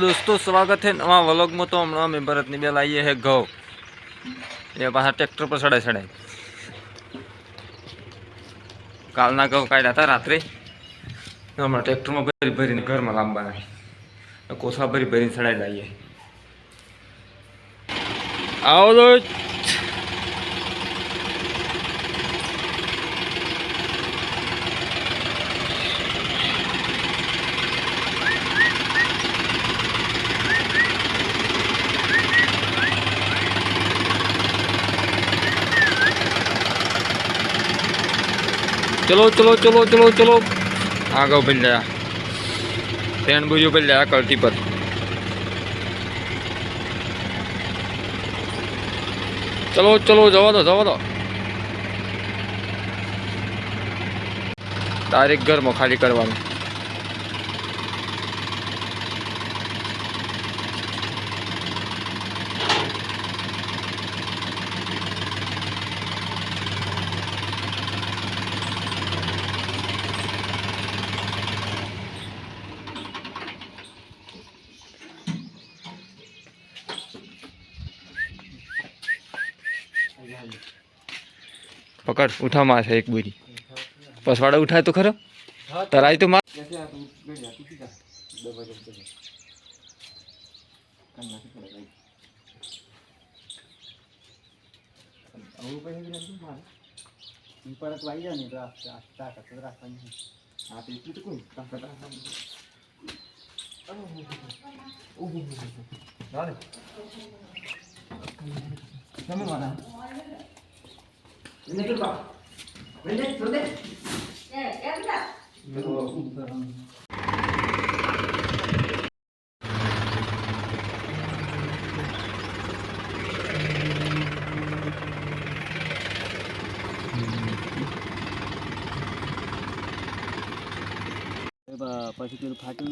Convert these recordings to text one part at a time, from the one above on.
दोस्तों स्वागत है नवा व्लॉग में। तो हमने अमे भरत बेल आईए है घઉં ये पाछा ट्रेक्टर पर चढ़ाई चढ़ाई कालना घઉં काढ़्या था रात्रे हमारे ट्रेक्टर में भरी भरी घर में लांबा कोसा भरी भरी चढ़ाई लाइए। आओ दोस्त चलो चलो चलो चलो चलो आगे बन जाया तेन बुझू बन जाया कल्टी पर। चलो चलो जवा दो डायरेक्ट घर में खाली करवानी। पकड़ उठा मार है एक बुरी पसवाड़ा उठाए तो खरा तराई तो मार परत वाई जाने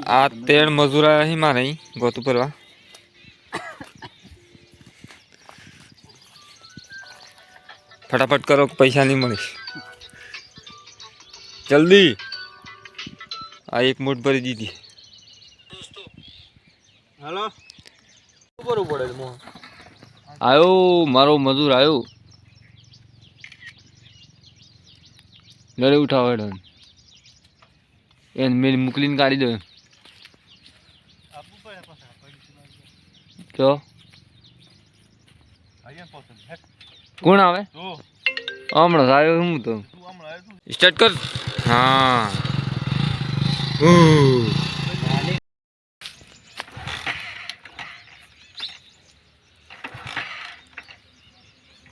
आ तेल मजूरा ही मारे गोतू परवा फटाफट करो पैसा नहीं मिले जल्दी आ एक मूठ भरी दीदी। हेलो आयो मारो मजूर आयो लड़े उठाओ हेड मेरी मुकलीन काढ़ी दो क्यों कौन आवे हमणा आयो हूँ तो स्टार्ट कर। हाँ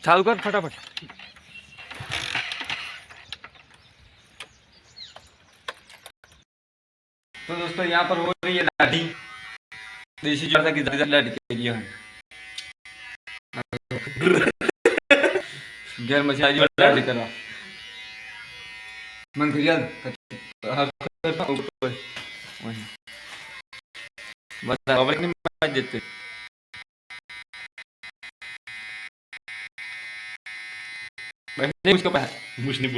चालू कर फटाफट। तो दोस्तों यहाँ पर हो रही है लाठी देसी जोर की लाठी के गैर मछली लाठी करवा मन फिर देते उसका मुझ नहीं